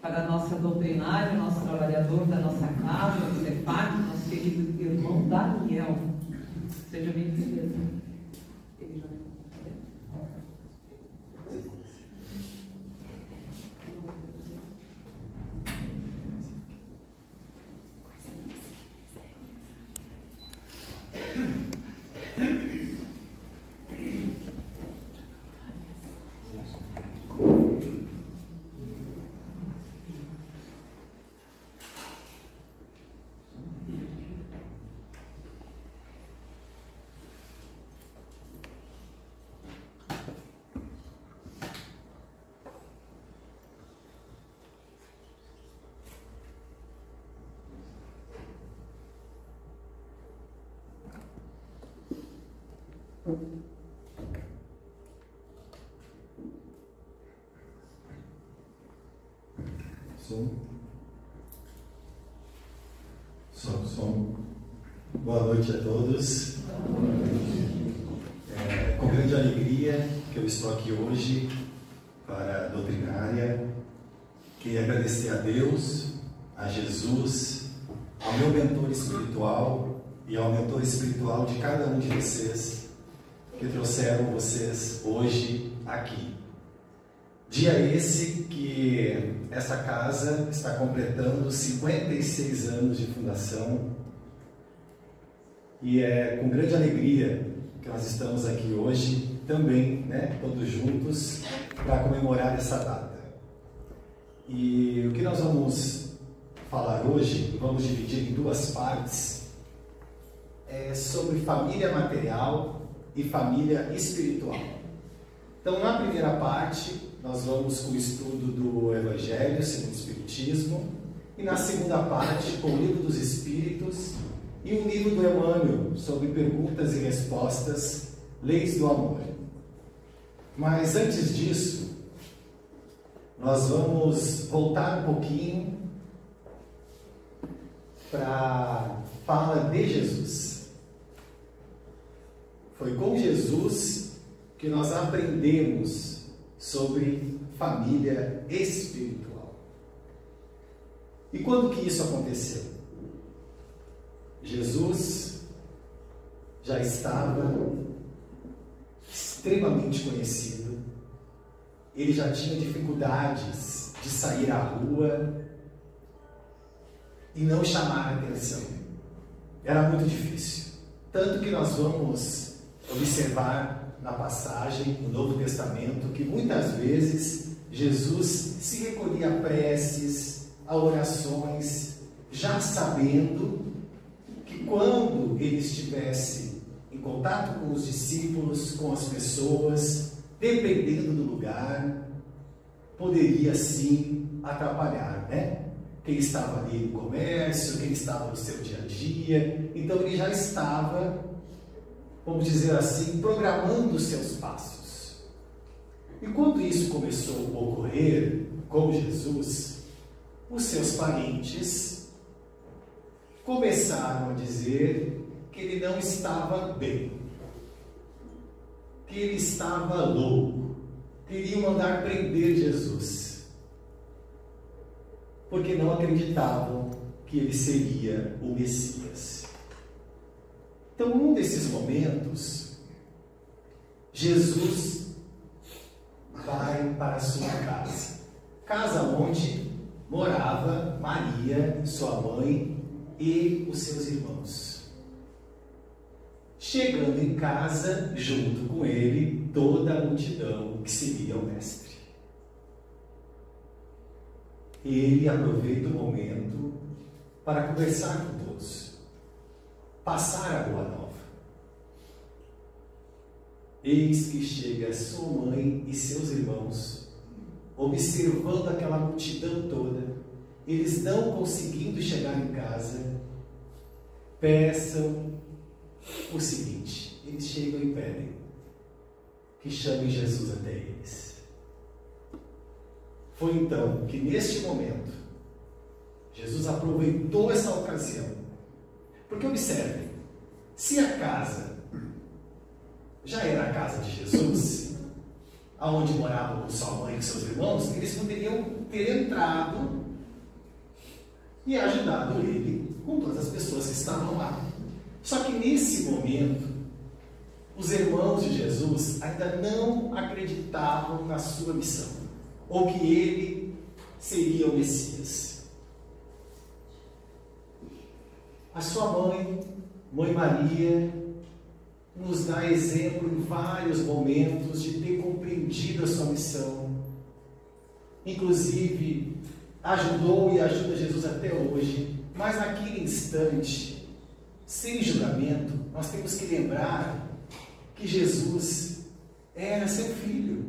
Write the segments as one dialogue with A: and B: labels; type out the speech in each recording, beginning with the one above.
A: para a nossa doutrinária, nosso trabalhador da nossa casa, o CEPAC, nosso querido irmão Daniel. Seja bem-vindo.
B: Som. Boa noite a todos. Com grande alegria que eu estou aqui hoje para a doutrinária. Queria agradecer a Deus, a Jesus, ao meu mentor espiritual e ao mentor espiritual de cada um de vocês que trouxeram vocês hoje aqui. Dia esse que essa casa está completando 56 anos de fundação e é com grande alegria que nós estamos aqui hoje também, todos juntos para comemorar essa data. E o que nós vamos falar hoje, vamos dividir em duas partes, é sobre família material e família espiritual. Então, na primeira parte, nós vamos com o estudo do Evangelho segundo o Espiritismo, e na segunda parte, com o Livro dos Espíritos e um livro do Emmanuel sobre perguntas e respostas, Leis do Amor. Mas antes disso, nós vamos voltar um pouquinho para a fala de Jesus. Foi com Jesus que nós aprendemos sobre família espiritual. E quando que isso aconteceu? Jesus já estava extremamente conhecido, ele já tinha dificuldades de sair à rua e não chamar a atenção. Era muito difícil. Tanto que nós vamos observar na passagem, no Novo Testamento, que muitas vezes Jesus se recolhia a preces, a orações, já sabendo que quando ele estivesse em contato com os discípulos, com as pessoas, dependendo do lugar, poderia sim atrapalhar, Quem estava ali no comércio, quem estava no seu dia a dia. Então ele já estava, vamos dizer assim, programando os seus passos. E quando isso começou a ocorrer com Jesus, os seus parentes começaram a dizer que ele não estava bem, que ele estava louco, queriam mandar prender Jesus, porque não acreditavam que ele seria o Messias. Então, num desses momentos, Jesus vai para a sua casa onde morava Maria, sua mãe, e os seus irmãos. Chegando em casa, junto com ele, toda a multidão que seguia o Mestre. Ele aproveita o momento para conversar com todos, passar a boa nova. Eis que chega sua mãe e seus irmãos, observando aquela multidão toda, eles não conseguindo chegar em casa, peçam o seguinte, eles chegam e pedem que chamem Jesus até eles. Foi então que neste momento, Jesus aproveitou essa ocasião, porque observem, se a casa já era a casa de Jesus, aonde morava sua mãe e seus irmãos, eles poderiam ter entrado e ajudado ele com todas as pessoas que estavam lá. Só que nesse momento, os irmãos de Jesus ainda não acreditavam na sua missão, ou que ele seria o Messias. A sua mãe, Mãe Maria, nos dá exemplo em vários momentos de ter compreendido a sua missão. Inclusive, ajudou e ajuda Jesus até hoje. Mas naquele instante, sem julgamento, nós temos que lembrar que Jesus era seu filho.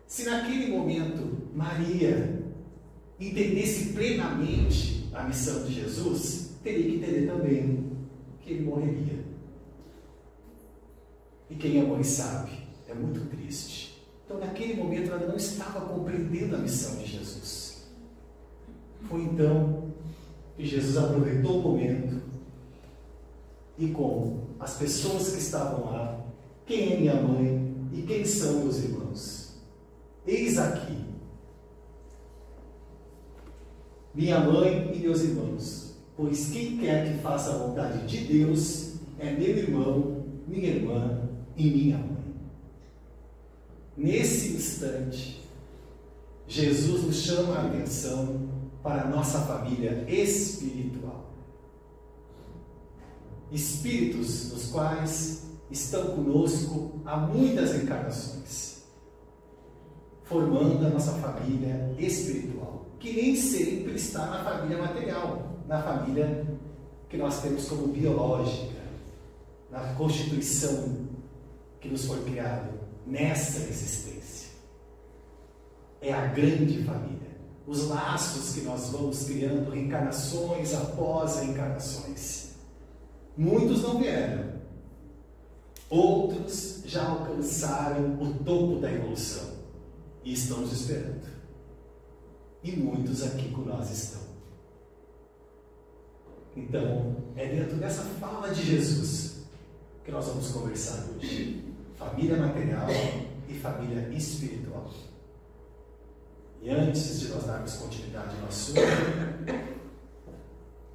B: Se naquele momento Maria entendesse plenamente a missão de Jesus, teria que entender também que ele morreria. E quem é mãe sabe, é muito triste. Então naquele momento ela não estava compreendendo a missão de Jesus. Foi então que Jesus aproveitou o momento e com as pessoas que estavam lá, quem é minha mãe e quem são meus irmãos? Eis aqui minha mãe e meus irmãos, pois quem quer que faça a vontade de Deus é meu irmão, minha irmã e minha mãe. Nesse instante, Jesus nos chama a atenção para a nossa família espiritual. Espíritos nos quais estão conosco há muitas encarnações, formando a nossa família espiritual, que nem sempre está na família material, na família que nós temos como biológica, na constituição que nos foi criada nessa existência. É a grande família, os laços que nós vamos criando reencarnações após reencarnações. Muitos não vieram, outros já alcançaram o topo da evolução e estão nos esperando. E muitos aqui com nós estão. Então, é dentro dessa fala de Jesus que nós vamos conversar hoje. Família material e família espiritual. E antes de nós darmos continuidade ao assunto,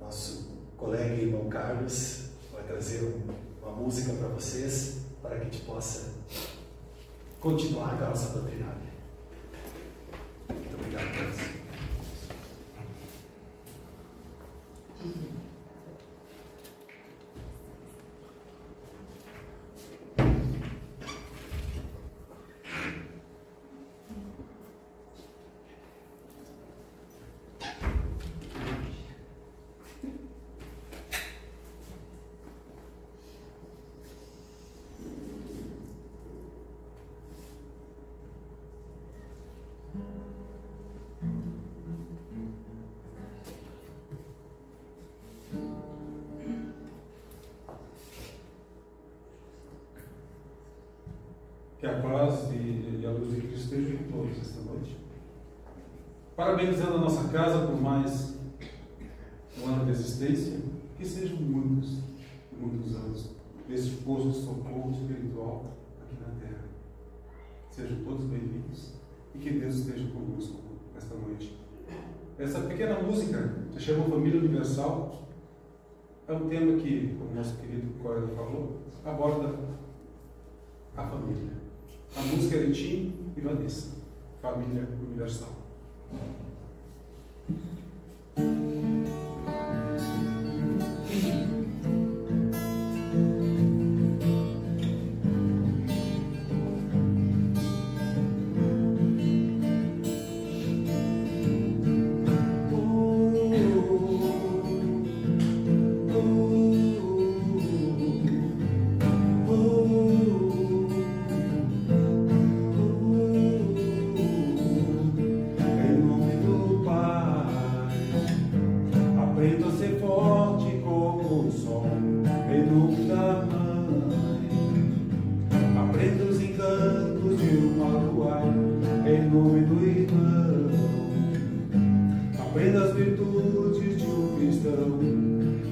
B: nosso colega e irmão Carlos vai trazer uma música para vocês, para que a gente possa continuar com a nossa doutrinária. Muito obrigado, Carlos.
C: Que a paz e a luz de Cristo estejam com todos esta noite. Parabenizando a nossa casa por mais um ano de existência, que sejam muitos anos desse posto de socorro espiritual aqui na Terra. Sejam todos bem-vindos e que Deus esteja conosco esta noite. Essa pequena música se chama Família Universal. É um tema que, como nosso querido Córdoba falou, aborda a família. A música é de Tim e Vanessa, Família Universal.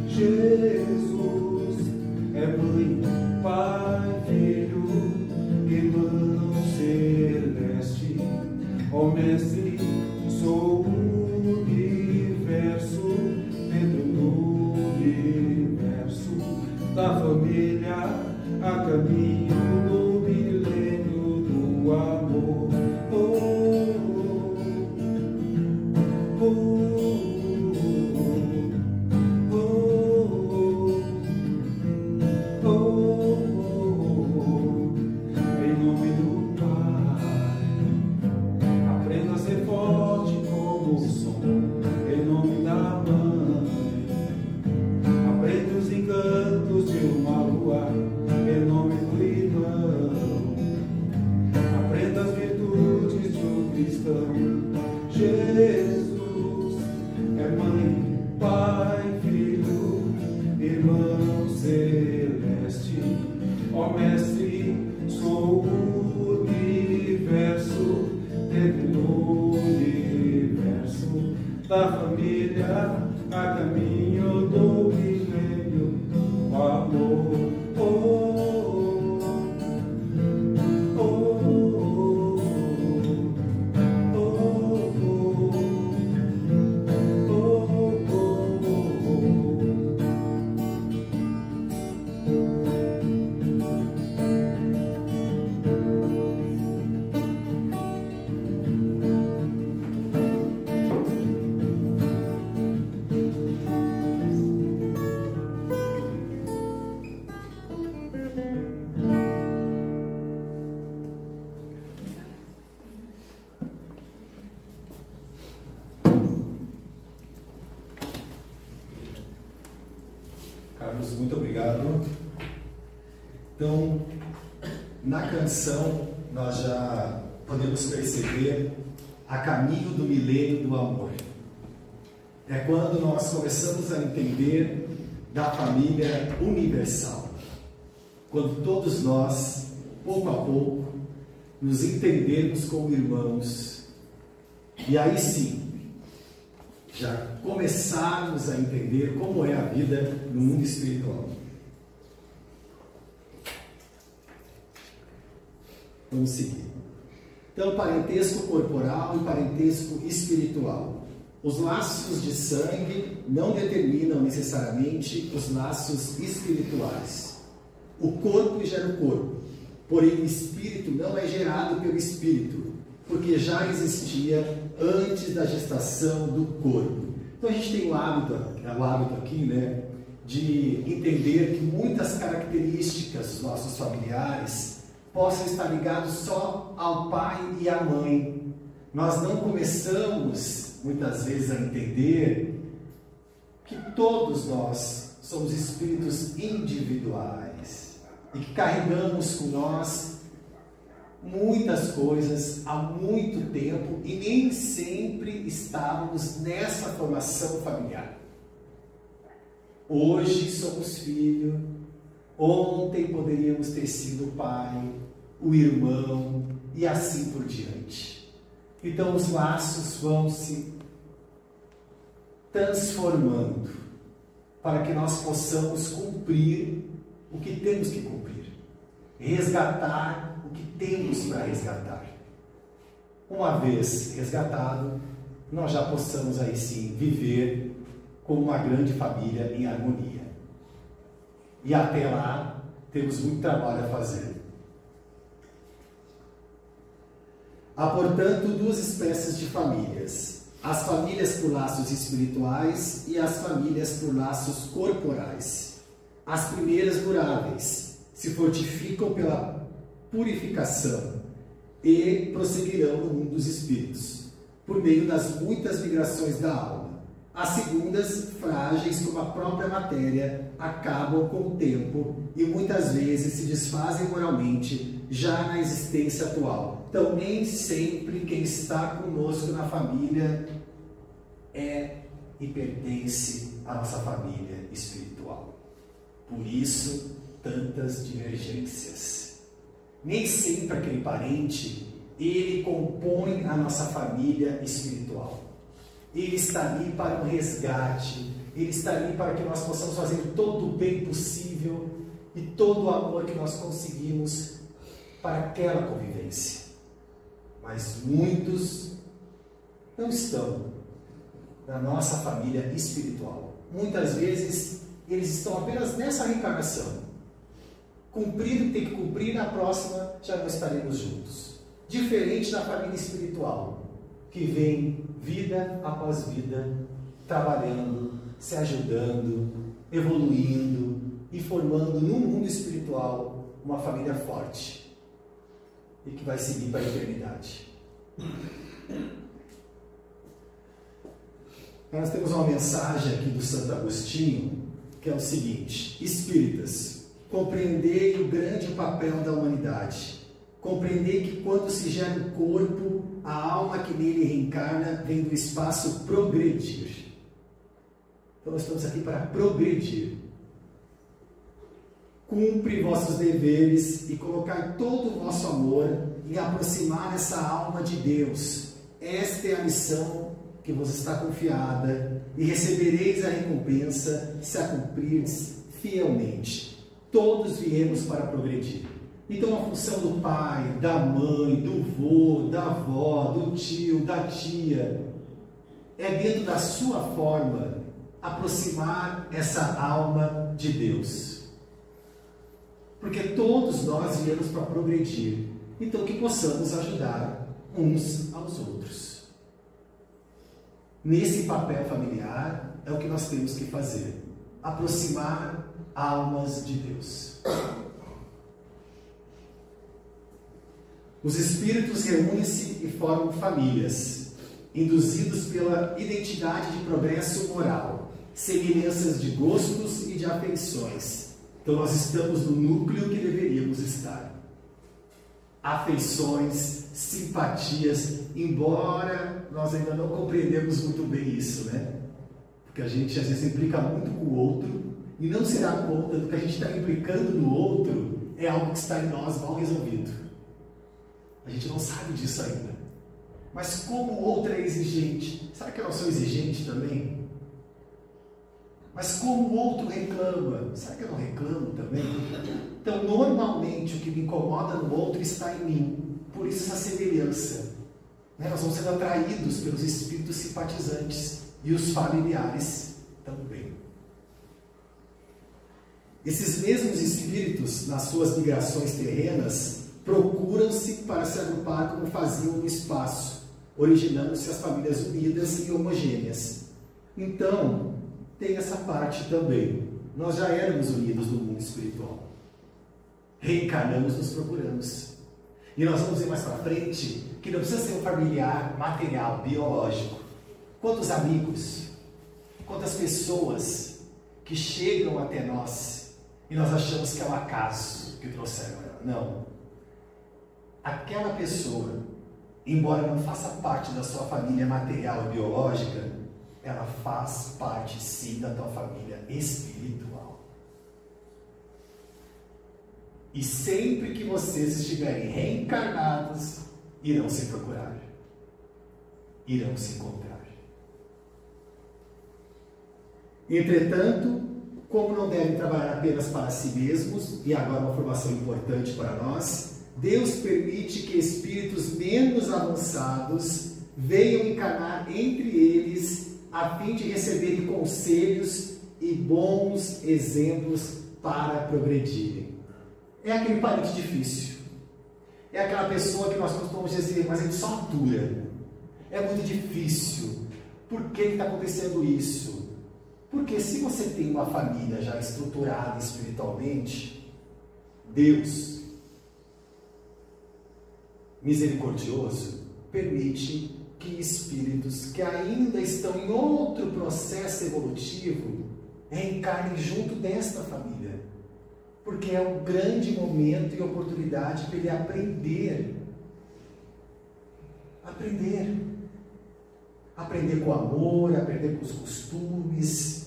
D: Jesus é mãe, pai, filho, que mandam ser
C: Ó Mestre, sou o universo, dentro do universo da família, a caminho do milênio do amor. Em nome do Pai, aprenda a ser forte como o som. Em nome da Mãe, aprenda os encantos de uma lua. Em nome do Irmão, aprenda as virtudes de um cristão. Jesus é Mãe, Pai, Filho, Irmão Celeste. Ó Mestre, sou o universo, dentro do universo da família, a caminho do milênio, o amor.
B: Carlos, muito obrigado. Então, na canção, nós já podemos perceber a caminho do milênio do amor. É quando nós começamos a entender da família universal. Quando todos nós, pouco a pouco, nos entendemos como irmãos. E aí sim, já começarmos a entender como é a vida no mundo espiritual. Vamos seguir. Então, parentesco corporal e parentesco espiritual. Os laços de sangue não determinam necessariamente os laços espirituais. O corpo gera o corpo, porém o espírito não é gerado pelo espírito, porque já existia antes da gestação do corpo. Então a gente tem o hábito aqui, né, de entender que muitas características dos nossos familiares possam estar ligados só ao pai e à mãe. Nós não começamos muitas vezes a entender que todos nós somos espíritos individuais e que carregamos com nós muitas coisas há muito tempo e nem sempre estávamos nessa formação familiar. Hoje somos filho, ontem poderíamos ter sido o pai, o irmão e assim por diante. Então os laços vão se transformando para que nós possamos cumprir o que temos que cumprir, resgatar o que temos para resgatar. Uma vez resgatado, nós já possamos aí sim viver como uma grande família em harmonia. E até lá, temos muito trabalho a fazer. Há, portanto, duas espécies de famílias: as famílias por laços espirituais e as famílias por laços corporais. As primeiras duráveis se fortificam pela purificação e prosseguirão no mundo dos espíritos, por meio das muitas migrações da alma. As segundas, frágeis como a própria matéria, acabam com o tempo e muitas vezes se desfazem moralmente já na existência atual. Então, nem sempre quem está conosco na família é e pertence à nossa família espiritual. Por isso, tantas divergências. Nem sempre aquele parente, ele compõe a nossa família espiritual. Ele está ali para um resgate, ele está ali para que nós possamos fazer todo o bem possível e todo o amor que nós conseguimos para aquela convivência. mas muitos não estão na nossa família espiritual. Muitas vezes eles estão apenas nessa reencarnação, cumprindo o que tem que cumprir, na próxima já não estaremos juntos. Diferente da família espiritual, que vem vida após vida, trabalhando, se ajudando, evoluindo e formando no mundo espiritual uma família forte e que vai seguir para a eternidade. Nós temos uma mensagem aqui do Santo Agostinho, que é o seguinte: espíritas, compreendei o grande papel da humanidade. Compreendei que quando se gera o corpo, a alma que nele reencarna vem do espaço progredir. Então nós estamos aqui para progredir. Cumpre vossos deveres e colocai todo o vosso amor em aproximar essa alma de Deus. Esta é a missão que vos está confiada, e recebereis a recompensa se a cumprirdes fielmente. Todos viemos para progredir. Então a função do pai, da mãe, do vô, da avó, do tio, da tia, é dentro da sua forma aproximar essa alma de Deus. Porque todos nós viemos para progredir. Então que possamos ajudar uns aos outros. Nesse papel familiar é o que nós temos que fazer: aproximar almas de Deus. Os espíritos reúnem-se e formam famílias, induzidos pela identidade de progresso moral, semelhanças de gostos e de afeições. Então nós estamos no núcleo que deveríamos estar. Afeições, simpatias, embora nós ainda não compreendemos muito bem isso, né? Porque a gente às vezes implica muito com o outro e não se dá conta do que a gente está implicando no outro é algo que está em nós mal resolvido. A gente não sabe disso ainda. Mas como o outro é exigente, será que eu não sou exigente também? Mas como o outro reclama, será que eu não reclamo também? Então, normalmente, o que me incomoda no outro está em mim. Por isso, essa semelhança. Nós vamos sendo atraídos pelos espíritos simpatizantes e os familiares também. Esses mesmos espíritos, nas suas migrações terrenas, procuram-se para se agrupar como faziam no espaço, originando-se as famílias unidas e homogêneas. Então, tem essa parte também. Nós já éramos unidos no mundo espiritual. Reencarnamos, nos procuramos. E nós vamos ver mais para frente que não precisa ser um familiar material, biológico. Quantos amigos, quantas pessoas que chegam até nós e nós achamos que é um acaso que trouxeram ela. Não. Aquela pessoa, embora não faça parte da sua família material e biológica, ela faz parte sim da tua família espiritual. E sempre que vocês estiverem reencarnados, irão se procurar, irão se encontrar. Entretanto, como não devem trabalhar apenas para si mesmos, e agora uma informação importante para nós, Deus permite que espíritos menos avançados venham encarnar entre eles a fim de receberem conselhos e bons exemplos para progredirem. É aquele parente difícil. É aquela pessoa que nós costumamos dizer, mas ele só atura. É muito difícil. Por que está acontecendo isso? Porque se você tem uma família já estruturada espiritualmente, Deus, misericordioso, permite que espíritos que ainda estão em outro processo evolutivo reencarnem junto desta família. Porque é um grande momento e oportunidade para ele aprender. Aprender com amor, aprender com os costumes,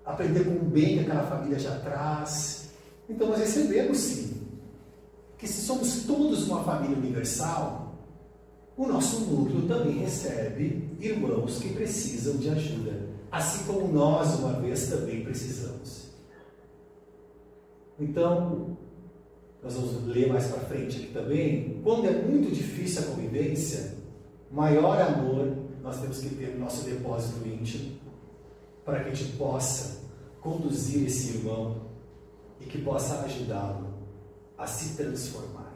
B: aprender com o bem que aquela família já traz. Então nós recebemos sim, que se somos todos uma família universal, o nosso núcleo também recebe irmãos que precisam de ajuda, assim como nós uma vez também precisamos. Então, nós vamos ler mais para frente aqui também, quando é muito difícil a convivência, maior amor nós temos que ter no nosso depósito íntimo, para que a gente possa conduzir esse irmão e que possa ajudá-lo a se transformar.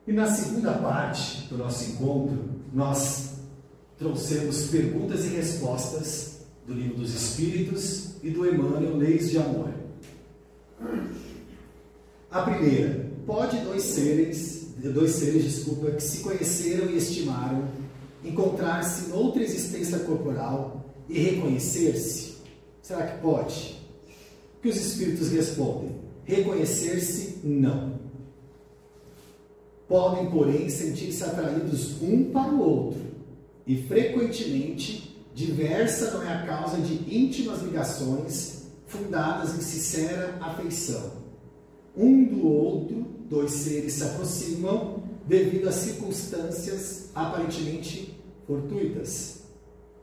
B: E na segunda parte do nosso encontro, nós trouxemos perguntas e respostas do Livro dos Espíritos e do Emmanuel, Leis de Amor. A primeira: pode dois seres, que se conheceram e estimaram, encontrar-se noutra existência corporal e reconhecer-se? Será que pode? O que os Espíritos respondem? Reconhecer-se, não. Podem, porém, sentir-se atraídos um para o outro, e frequentemente diversa não é a causa de íntimas ligações fundadas em sincera afeição. Um do outro, dois seres se aproximam devido a circunstâncias aparentemente fortuitas,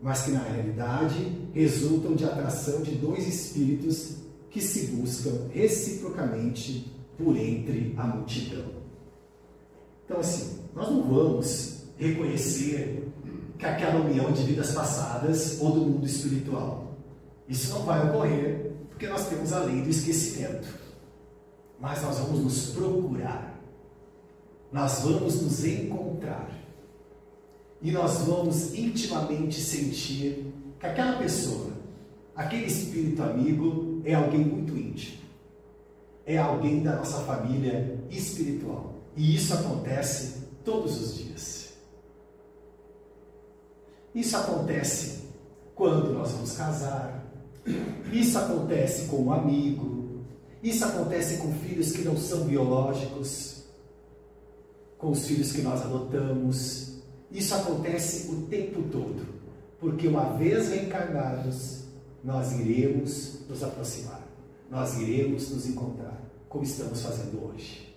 B: mas que na realidade resultam de atração de dois espíritos que se buscam reciprocamente por entre a multidão. Então, assim, nós não vamos reconhecer que aquela união de vidas passadas ou do mundo espiritual. Isso não vai ocorrer, porque nós temos a lei do esquecimento. Mas nós vamos nos procurar, nós vamos nos encontrar, e nós vamos intimamente sentir que aquela pessoa, aquele espírito amigo, é alguém muito íntimo, é alguém da nossa família espiritual. E isso acontece todos os dias. Isso acontece quando nós vamos casar. Isso acontece com um amigo. Isso acontece com filhos que não são biológicos, com os filhos que nós adotamos. Isso acontece o tempo todo, porque uma vez reencarnados, nós iremos nos aproximar, nós iremos nos encontrar, como estamos fazendo hoje.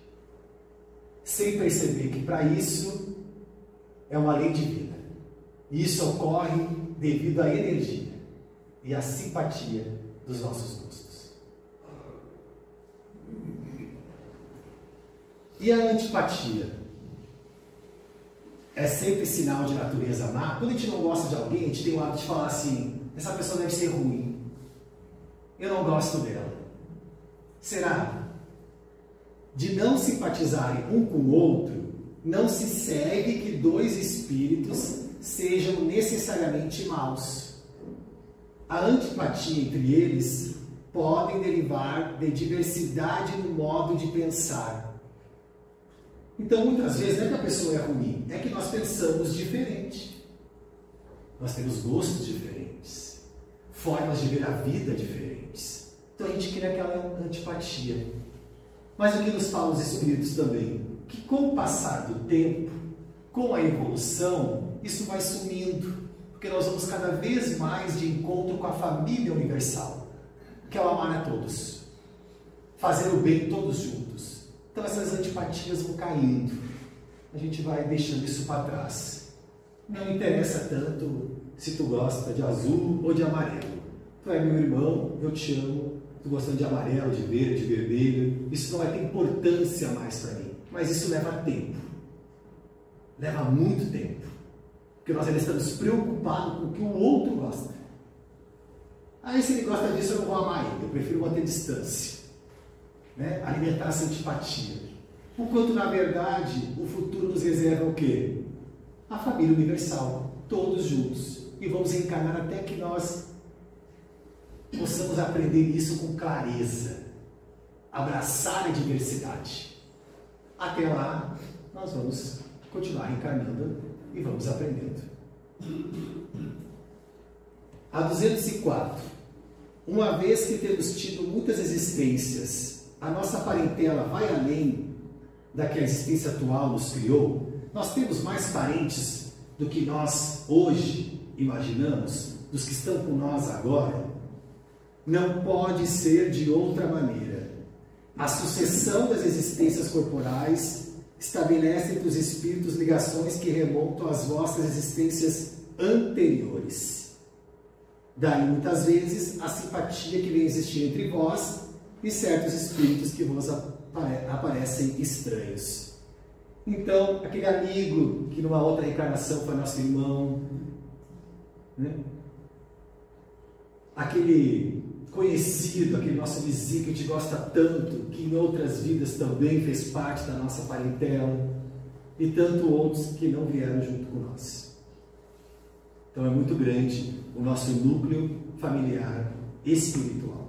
B: Sem perceber que para isso é uma lei divina. E isso ocorre devido à energia e à simpatia dos nossos gostos. E a antipatia? É sempre sinal de natureza má. Quando a gente não gosta de alguém, a gente tem o hábito de falar assim: essa pessoa deve ser ruim, eu não gosto dela. Será? De não simpatizarem um com o outro, não se segue que dois espíritos sejam necessariamente maus. A antipatia entre eles pode derivar de diversidade no modo de pensar. Então, muitas vezes, não é que a pessoa é ruim, é que nós pensamos diferente. Nós temos gostos diferentes, formas de ver a vida diferentes. Então, a gente cria aquela antipatia. Mas o que nos falam os Espíritos também? Que com o passar do tempo, com a evolução, isso vai sumindo. Porque nós vamos cada vez mais de encontro com a família universal, que é o amar a todos, fazer o bem todos juntos. Então essas antipatias vão caindo, a gente vai deixando isso para trás. Não interessa tanto se tu gosta de azul ou de amarelo. Tu é meu irmão, eu te amo, tu gostando de amarelo, de verde, de vermelho, isso não vai ter importância mais para mim. Mas isso leva tempo, leva muito tempo, porque nós ainda estamos preocupados com o que o outro gosta. Aí se ele gosta disso, eu não vou amar ele, eu prefiro manter distância. Alimentar essa antipatia. Enquanto, na verdade, o futuro nos reserva o quê? A família universal, todos juntos. E vamos encarnar até que nós possamos aprender isso com clareza. Abraçar a diversidade. Até lá, nós vamos continuar encarnando e vamos aprendendo. A 204. Uma vez que temos tido muitas existências, a nossa parentela vai além da que a existência atual nos criou? Nós temos mais parentes do que nós hoje imaginamos, dos que estão com nós agora? Não pode ser de outra maneira. A sucessão das existências corporais estabelece entre os espíritos ligações que remontam às vossas existências anteriores. Daí, muitas vezes, a simpatia que vem existir entre vós e certos espíritos que vos aparecem estranhos. Então, aquele amigo que numa outra reencarnação foi nosso irmão, né? Aquele conhecido, aquele nosso vizinho que a gente gosta tanto, que em outras vidas também fez parte da nossa parentela, e tanto outros que não vieram junto com nós. Então é muito grande o nosso núcleo familiar espiritual.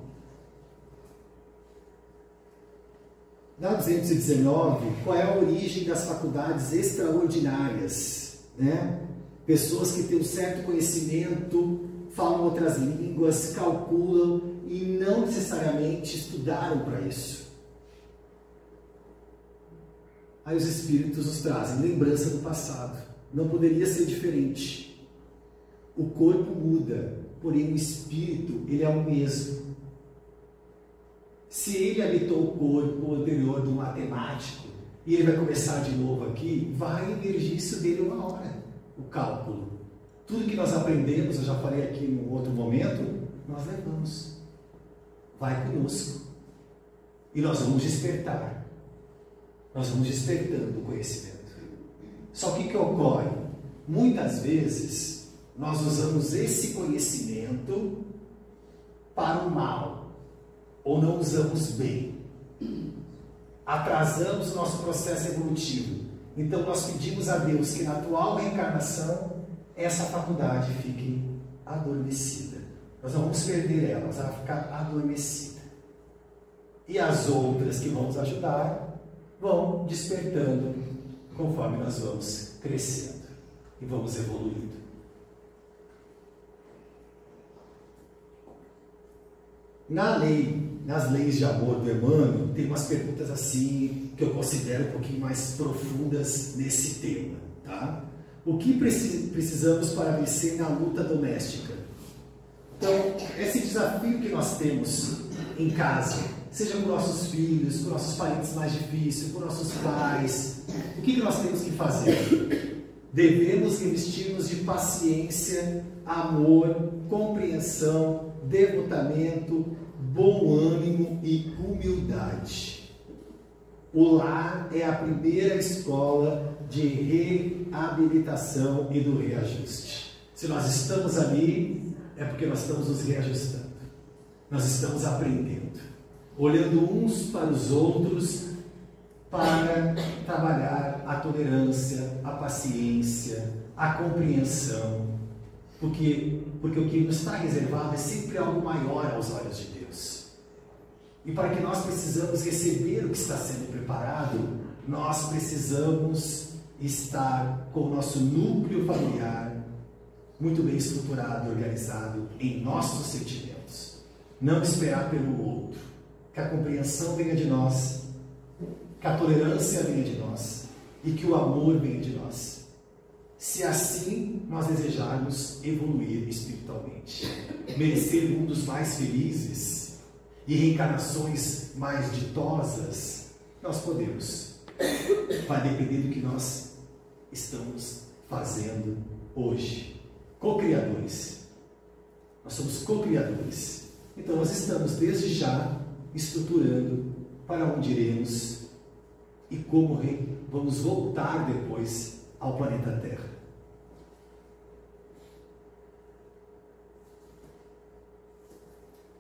B: Na 219, qual é a origem das faculdades extraordinárias, né? Pessoas que têm um certo conhecimento, falam outras línguas, calculam e não necessariamente estudaram para isso. Aí os espíritos nos trazem lembrança do passado. Não poderia ser diferente. O corpo muda, porém o espírito, ele é o mesmo. Se ele habitou o corpo anterior do matemático e ele vai começar de novo aqui, vai emergir isso dele uma hora, o cálculo. Tudo que nós aprendemos, eu já falei aqui em outro momento, nós levamos. Vai conosco. E nós vamos despertar. Nós vamos despertando o conhecimento. Só que o que ocorre? Muitas vezes, nós usamos esse conhecimento para o mal. Ou não usamos bem. Atrasamos o nosso processo evolutivo. Então nós pedimos a Deus que na atual reencarnação essa faculdade fique adormecida. Nós não vamos perder ela, mas ela vai ficar adormecida. E as outras que vão nos ajudar vão despertando conforme nós vamos crescendo e vamos evoluindo. Nas leis de amor do Emmanuel, tem umas perguntas assim que eu considero um pouquinho mais profundas nesse tema, tá? O que precisamos para vencer na luta doméstica? Então, esse desafio que nós temos em casa, seja com nossos filhos, com nossos parentes mais difíceis, com nossos pais, o que nós temos que fazer? Devemos revestir-nos de paciência, amor, compreensão, devotamento, bom ânimo e humildade. O lar é a primeira escola de reabilitação e do reajuste. Se nós estamos ali, é porque nós estamos nos reajustando. Nós estamos aprendendo, olhando uns para os outros para trabalhar a tolerância, a paciência, a compreensão. Porque o que nos está reservado é sempre algo maior aos olhos de Deus. E para que nós precisamos receber o que está sendo preparado, nós precisamos estar com o nosso núcleo familiar muito bem estruturado, organizado em nossos sentimentos. Não esperar pelo outro. Que a compreensão venha de nós, que a tolerância venha de nós e que o amor venha de nós. Se assim nós desejarmos evoluir espiritualmente, merecer mundos mais felizes e reencarnações mais ditosas, nós podemos. Vai depender do que nós estamos fazendo hoje. Co-criadores. Nós somos co-criadores. Então nós estamos desde já estruturando para onde iremos e como vamos voltar depois ao planeta Terra.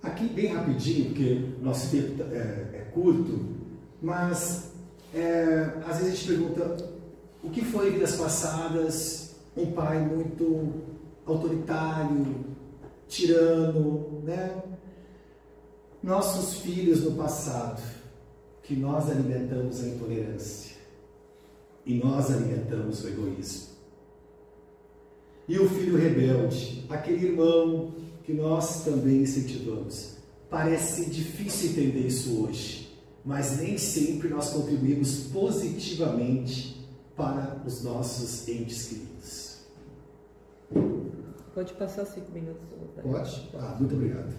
B: Aqui bem rapidinho, porque o nosso tempo é curto, mas às vezes a gente pergunta o que foi em vidas passadas um pai muito autoritário, tirano, né? Nossos filhos no passado, que nós alimentamos a intolerância e nós alimentamos o egoísmo. E o filho rebelde, aquele irmão que nós também incentivamos. Parece difícil entender isso hoje, mas nem sempre nós contribuímos positivamente para os nossos entes queridos.
A: Pode passar 5 minutos.
B: Pode? Ah, muito obrigado.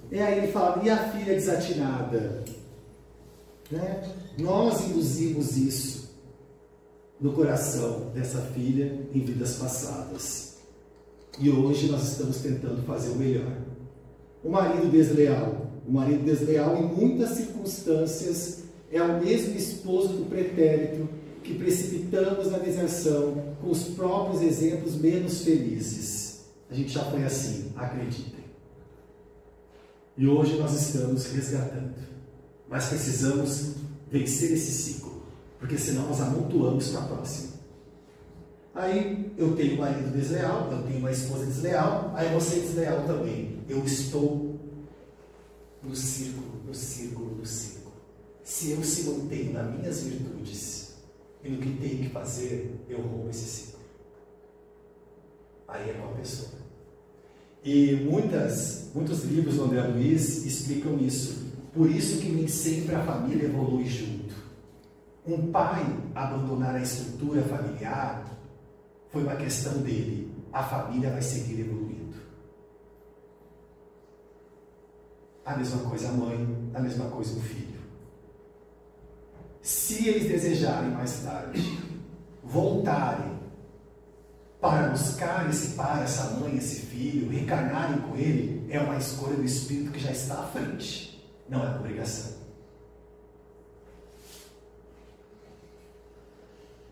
B: E aí ele fala, e a filha desatinada? Né? Nós induzimos isso no coração dessa filha em vidas passadas. E hoje nós estamos tentando fazer o melhor. O marido desleal, em muitas circunstâncias, é o mesmo esposo do pretérito que precipitamos na deserção com os próprios exemplos menos felizes. A gente já foi assim, acreditem. E hoje nós estamos resgatando. Mas precisamos vencer esse ciclo, porque senão nós amontoamos para a próxima. Aí eu tenho um marido desleal, eu tenho uma esposa desleal, aí você é desleal também. Eu estou no círculo. Se eu se mantenho nas minhas virtudes e no que tenho que fazer, eu rompo esse ciclo. Aí é com a pessoa. E muitos livros do André Luiz explicam isso. Por isso que nem sempre a família evolui junto. Um pai abandonar a estrutura familiar foi uma questão dele. A família vai seguir evoluindo. A mesma coisa a mãe, a mesma coisa o filho. Se eles desejarem mais tarde voltarem para buscar esse pai, essa mãe, esse filho, reencarnarem com ele, é uma escolha do espírito que já está à frente, não é obrigação.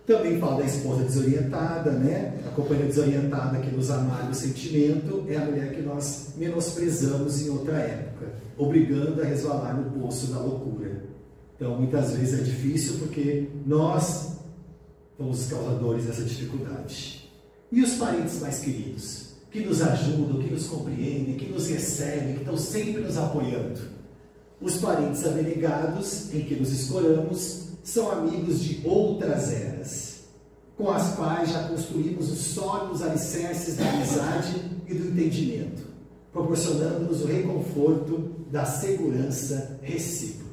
B: Também fala da esposa desorientada, né? A companheira desorientada que nos amarga o sentimento é a mulher que nós menosprezamos em outra época, obrigando a resvalar no poço da loucura. Então, muitas vezes é difícil porque nós somos os causadores dessa dificuldade. E os parentes mais queridos, que nos ajudam, que nos compreendem, que nos recebem, que estão sempre nos apoiando. Os parentes abnegados, em que nos escoramos, são amigos de outras eras, com as quais já construímos os sólidos alicerces da amizade e do entendimento, proporcionando-nos o reconforto da segurança recíproca.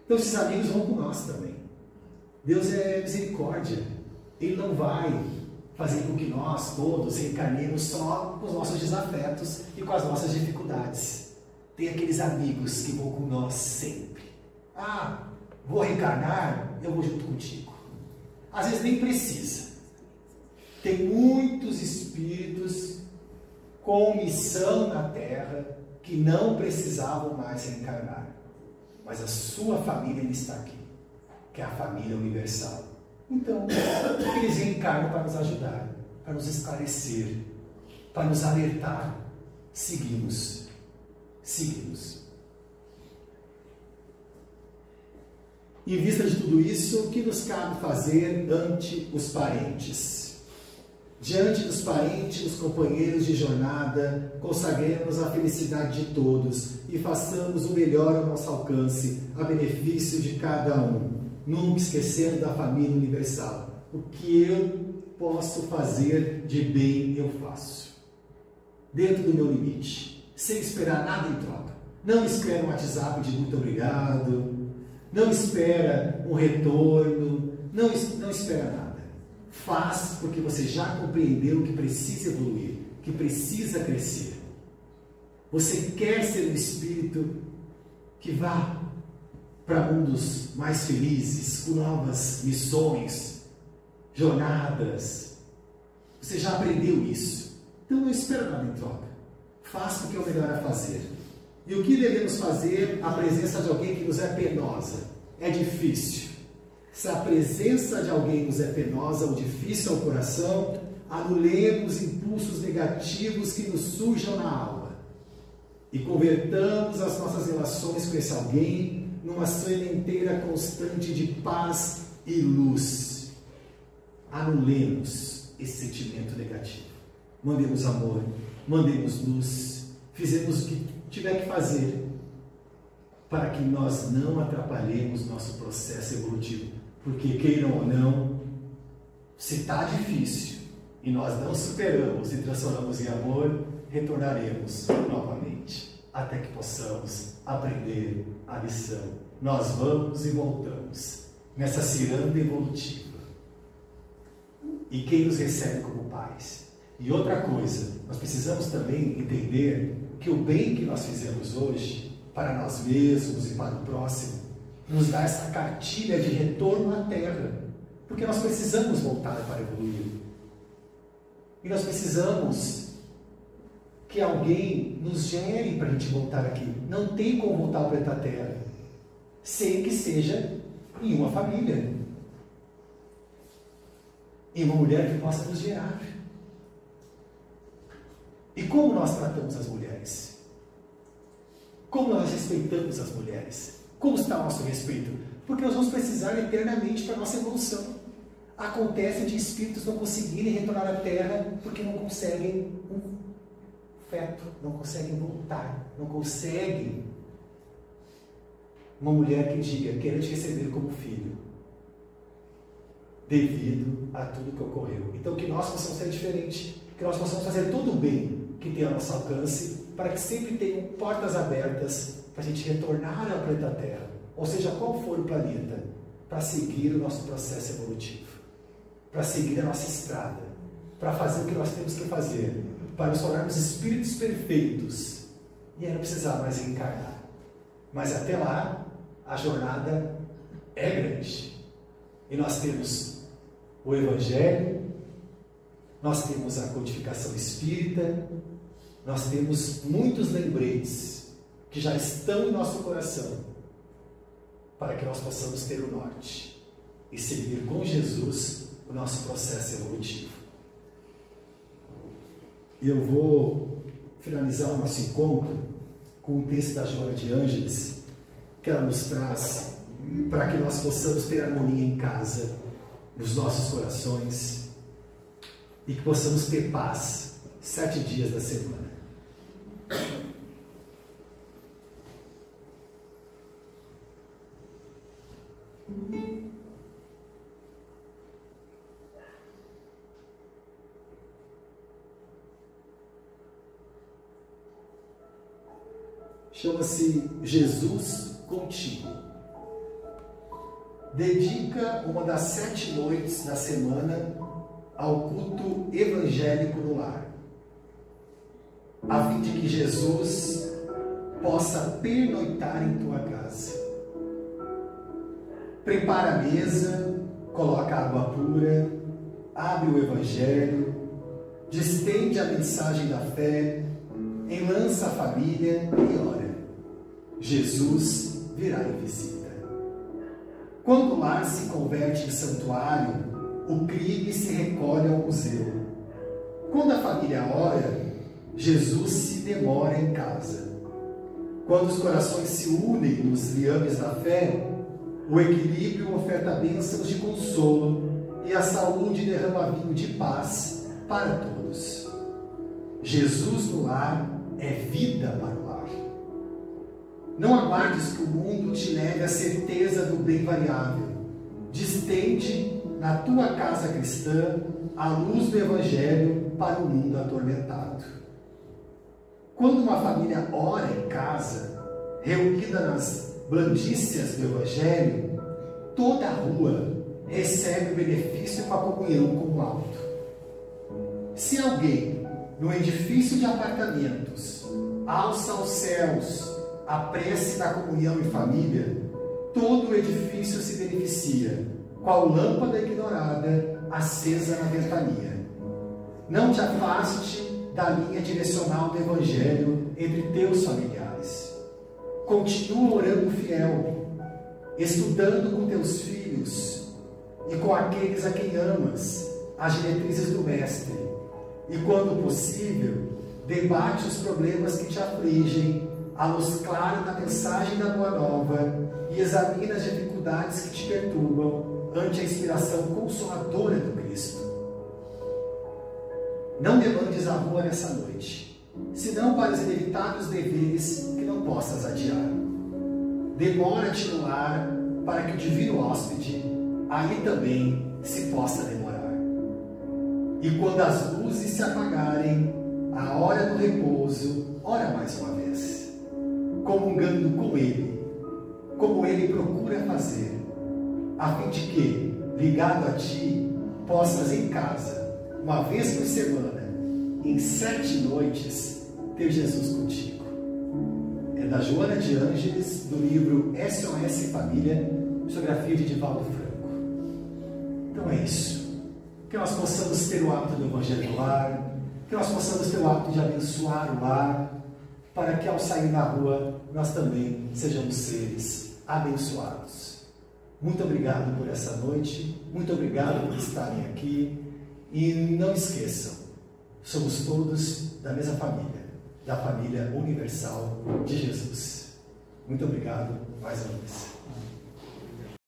B: Então esses amigos vão com nós também. Deus é misericórdia. Ele não vai fazer com que nós todos reencarnemos só com os nossos desafetos e com as nossas dificuldades. Tem aqueles amigos que vão com nós sempre. Vou reencarnar, eu vou junto contigo. Às vezes nem precisa. Tem muitos espíritos com missão na Terra que não precisavam mais reencarnar. Mas a sua família ainda está aqui, que é a família universal. Então, eles reencarnam para nos ajudar, para nos esclarecer, para nos alertar. Seguimos. Em vista de tudo isso, o que nos cabe fazer ante os parentes? Diante dos parentes, dos companheiros de jornada, consagremos a felicidade de todos e façamos o melhor ao nosso alcance, a benefício de cada um, nunca esquecendo da família universal. O que eu posso fazer de bem, eu faço, dentro do meu limite, sem esperar nada em troca. Não espera um WhatsApp de muito obrigado, não espera um retorno, não espera nada. Faz porque você já compreendeu que precisa evoluir, que precisa crescer. Você quer ser um espírito que vá para mundos mais felizes, com novas missões, jornadas. Você já aprendeu isso. Então não espera nada em troca. Faça o que é o melhor a fazer. E o que devemos fazer? A presença de alguém que nos é penosa, é difícil. Se a presença de alguém nos é penosa ou difícil ao coração, anulemos impulsos negativos que nos surjam na alma e convertamos as nossas relações com esse alguém numa sementeira constante de paz e luz. Anulemos esse sentimento negativo. Mandemos amor, mandemos luz, fizemos o que tiver que fazer para que nós não atrapalhemos nosso processo evolutivo. Porque, queiram ou não, se está difícil e nós não superamos e transformamos em amor, retornaremos novamente, até que possamos aprender a lição. Nós vamos e voltamos nessa ciranda evolutiva. E quem nos recebe como pais? E outra coisa, nós precisamos também entender que o bem que nós fizemos hoje, para nós mesmos e para o próximo, nos dá essa cartilha de retorno à Terra, porque nós precisamos voltar para evoluir. E nós precisamos que alguém nos gere para a gente voltar aqui. Não tem como voltar ao planeta Terra sem que seja em uma família, em uma mulher que possa nos gerar. E como nós tratamos as mulheres? Como nós respeitamos as mulheres? Como está o nosso respeito? Porque nós vamos precisar eternamente para a nossa evolução. Acontece de espíritos não conseguirem retornar à Terra porque não conseguem um feto, não conseguem voltar, não conseguem uma mulher que diga, quero te receber como filho, devido a tudo que ocorreu. Então que nós possamos ser diferentes, que nós possamos fazer todo o bem que tem ao nosso alcance, para que sempre tenham portas abertas para a gente retornar ao planeta Terra, ou seja, qual for o planeta, para seguir o nosso processo evolutivo, para seguir a nossa estrada, para fazer o que nós temos que fazer, para nos tornarmos espíritos perfeitos e aí não precisar mais reencarnar. Mas até lá, a jornada é grande. E nós temos o Evangelho, nós temos a codificação espírita, nós temos muitos lembretes que já estão em nosso coração para que nós possamos ter o norte e seguir com Jesus o nosso processo evolutivo. E eu vou finalizar o nosso encontro com um texto da Joana de Ângeles, que ela nos traz para que nós possamos ter harmonia em casa, nos nossos corações, e que possamos ter paz 7 dias da semana. Chama-se Jesus Contigo. Dedica uma das 7 noites da semana ao culto evangélico no lar, a fim de que Jesus possa pernoitar em tua casa. Prepara a mesa, coloca água pura, abre o Evangelho, distende a mensagem da fé, enlaça a família e ora. Jesus virá em visita. Quando o lar se converte em santuário, o crime se recolhe ao museu. Quando a família ora, Jesus se demora em casa. Quando os corações se unem nos liames da fé, o equilíbrio oferta bênçãos de consolo e a saúde derrama vinho de paz para todos. Jesus no lar é vida para o lar. Não aguardes que o mundo te leve a certeza do bem variável. Distende na tua casa cristã a luz do Evangelho para o mundo atormentado. Quando uma família ora em casa, reunida nas blandícias do Evangelho, toda a rua recebe o benefício com a comunhão com o alto. Se alguém, no edifício de apartamentos, alça aos céus a prece da comunhão em família, todo o edifício se beneficia, qual lâmpada ignorada acesa na ventania. Não te afaste da linha direcional do Evangelho entre teus familiares. Continua orando fiel, estudando com teus filhos e com aqueles a quem amas as diretrizes do Mestre. E quando possível, debate os problemas que te afligem à luz clara da mensagem da Boa Nova e examina as dificuldades que te perturbam ante a inspiração consoladora do Cristo. Não demandes a rua nessa noite, senão para os inevitáveis deveres que não possas adiar. Demora-te no lar para que o divino hóspede aí também se possa demorar. E quando as luzes se apagarem, a hora do repouso, ora mais uma vez, comungando com Ele, como Ele procura fazer, a fim de que, ligado a Ti, possas em casa, uma vez por semana, em 7 noites, ter Jesus contigo. É da Joana de Ângeles, do livro SOS Família, biografia de Divaldo Franco. Então é isso. Que nós possamos ter o hábito do Evangelho no lar, que nós possamos ter o hábito de abençoar o lar, para que ao sair na rua nós também sejamos seres abençoados. Muito obrigado por essa noite, muito obrigado por estarem aqui e não esqueçam, somos todos da mesma família, da família universal de Jesus. Muito obrigado mais uma vez.